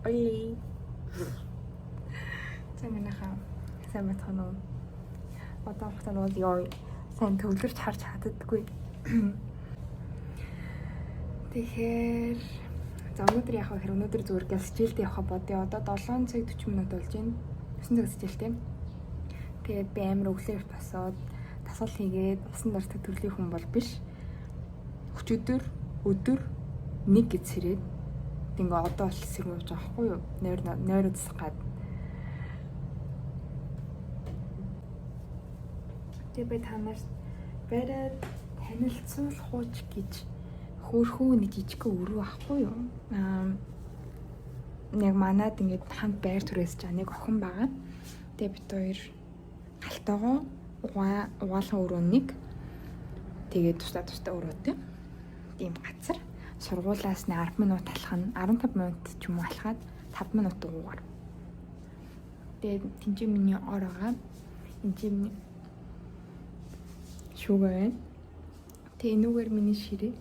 Ой. Цанганаха сайн байтхан уу. Одоо хатан бол ёо сайн төвлөрч харж чаддаггүй. Тэгэхээр за өнөөдөр яг хэр өнөөдөр зүгээр гэлсжилд явах бодё. Одоо 7 цаг 40 минут болж байна. 9 цаг сэлтэй. Тэгээд би амар өглөө босоод тасгал хийгээд усан дартаг төрлийн хүн бол биш. Өчигдөр өдөр нэг гэж сэрээд ингээ одоо л сэрнэ явж байгаа хгүй юу? Нойр үзэх гад. Тэгээ танаас бариад танилцуулах хууч гэж хөөхөө нэг жижиг өрөө ахгүй юу? Яг манад ингээд хамт байр түрээсэж байгаа нэг охин байгаа. Тэгээ бид хоёр галтайгоо угаалхан өрөө нэг тэгээд тусдаа өрөөтэй. Ийм газар сургуулаас нь 10 минут алхах нь 15 минут ч юм уу алхаад 5 минут уугаар. Тэгээд тэнцээ миний ор байгаа. Тэнцээ миний шүүгээ. Тэгээ энүүгээр миний ширээ.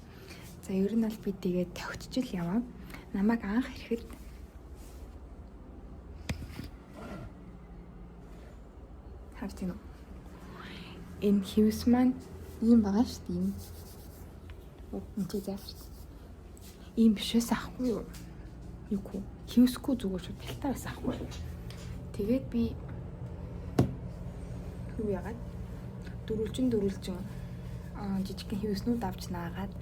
За ер нь бол би тэгээд тавьчихл яваа. Намайг анх ирэхэд харж байна уу? Энэ хивс маань ийм байгаа шүү дээ. Энд зэвс. Ийм бишээс ахгүй юу? Юугүй. Хивсгүй зүгээр шүү бэлтаа байсан ахгүй. Тэгээд би юу яагаад дөрүлжин жижигхэн хивснүүд авч наагаад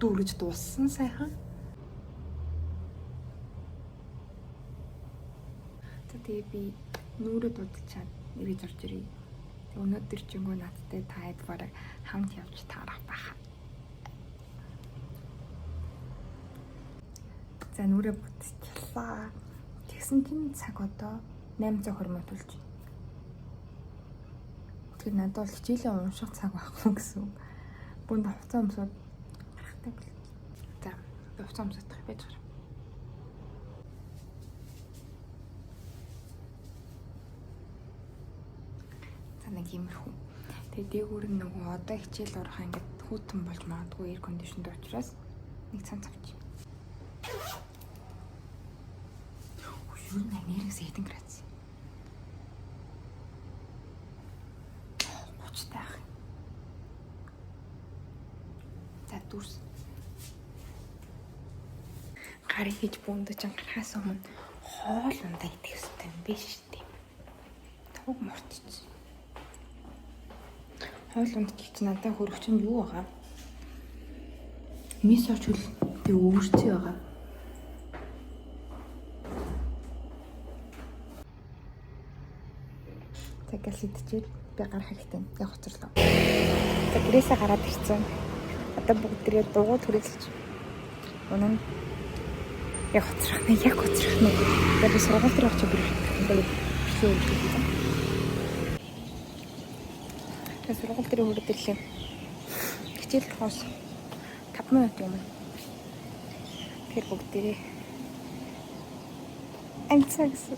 дүүрэж дууссан сайхан. Тэгээ би нүрэ дуудалчаад нэрэж орж ирээ. Өнөөдөр чингөө надтай таад бараг хамт явж таарах байх. За нүрэ будчихлаа. Тэгсэн чинь цаг одоо 8:20 минут болж байна. Тэр надад бол хичээлээ унших цаг байхгүй гэсэн. Бүнд хуцаа өмсөд гарахтай бил. За хуцаа өмсөдөх байж гараа. Нэг иймэрхүү. Тэгээ дээгүүр нь нөгөө одоо хичээл орох ингээд хүүтэн болж магадгүй эйр кондишнд учраас нэг цанц авчих. Юу нэрээс хэдэн градус? 30 таах. За дүрс. Гарыг хийж бүүндэж анхаас өмнө хоол ундаа идэх хэрэгтэй юм биш үү? Туг мартчих. Хоол ундчих чи надад хөрөгч нь юу байгаа? Мисоч хөл би өвөрцөө байгаа. Тэгээс идчихээд би гарах хэрэгтэй. Яг хоцорлоо. За гэрээсээ гараад ирсэн. Одоо бүгдээ дуугууд хүрээлж. Үнэн яг хоцрох нь. Тэгээд би сургууль дээр очиж би бичлээ өгдөг. Тэгээд сургууль дээр хүрээлээ. Хичээл хоос 5 минут юм. Тэр бүгдээ амцагс.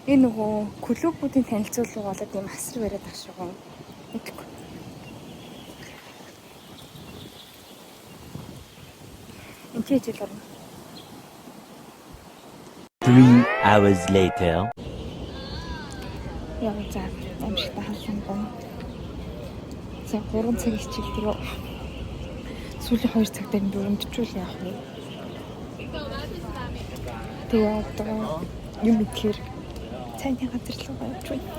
Энэ нөгөө клубүүдийн танилцуулга болоод юм асар бариад авшгүй. Мэдгүй. Энд хичээл орно. 3 hours later. Яа за амжилттай халсан байна. За 3 цаг хичээл дөрөв. Сүүлийн 2 цаг дээр дүрмжүүл яах вэ? Тэгээ одоо юм ихээр цайны газар руу явж байна.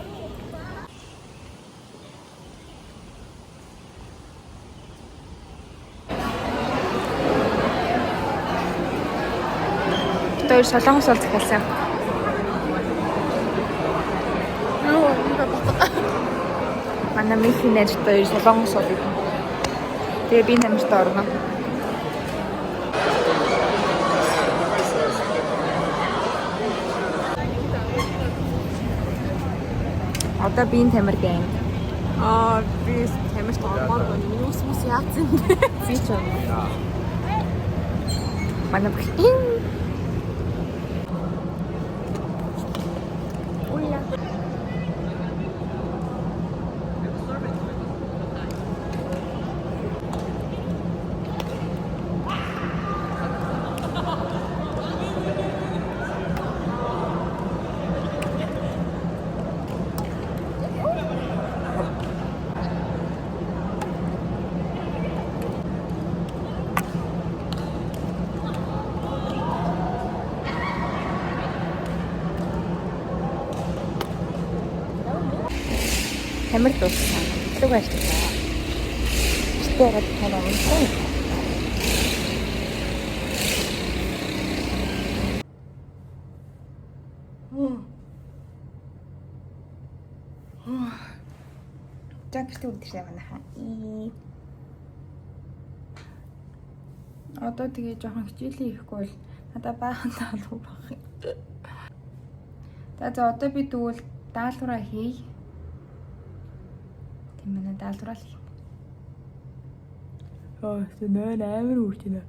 Тэр солонгос бол захиалсан. Манай михийн нэр тэр солонгос бол. Тэгээ би намжтай орно. Одоо би энэ тамир гэн. Би тамирт ормоор байна. Юус яатсан бэ? Би ч юм. Манай бин. Уя. Тамир дууссан. Өглөө ажиллаа. Гэртээ гараад унсан. За гэртээ үлдчихлээ манайхаа. Одоо тэгээ жоохон хичээлээ хийхгүй бол надад байхандаа алуу баг. За одоо би тэгвэл даалгавраа хий. Тийм манай даалгавраа хий. Нөө амар үржинэ.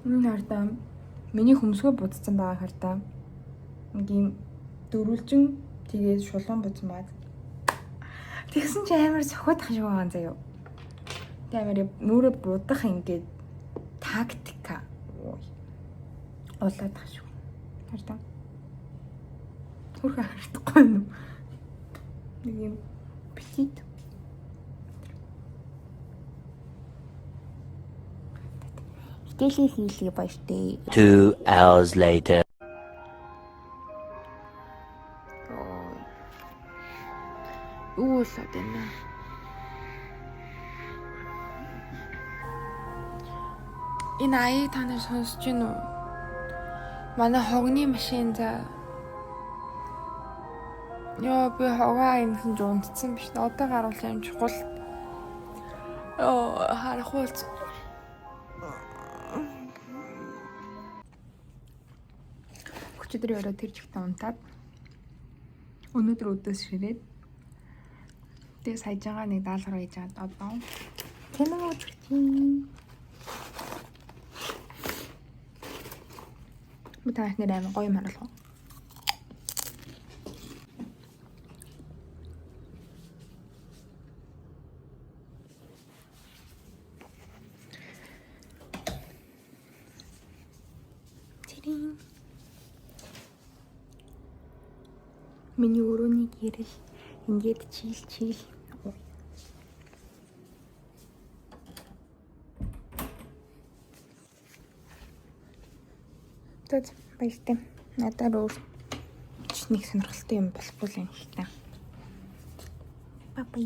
Нартаа миний хөмсгөө буцсан байгаа хартаа. Ингийн дөрвөлжин тэгээд шулуун буцсан баад. Тэгсэн чи амар сохиодах шиг байгаа заяа. Тэг амар нүрэ будах ингээд тактика. Улаадах шүү. Хартаа. Хөрхөн харагдахгүй юм. Нэг юм petit. Хичээлээ хийлээ баяртай. 2 hours later. Юу болоод байна? Энэ аяыг та нар сонсож байна уу? Манай хогны машин за. Яа би хогоо юмсан жунтсан биш. Одоо гарвал юм чухал. Харахгүй. Өчигдөр өрөө тэр чихтэй унтаад өнөөдөр өдөөс ширээд тэгээ саяж байгаа нэг даалгавар хийж байгаа одоо тэнэг үчирчин мэтаах нэр амин гоё маруулах. Тирин миний өрөөний гэрэл ингээд чийл. Тэд баяртай. Надад өөр нэг сонирхолтой юм болохгүй л юм шиг та. Бай бай.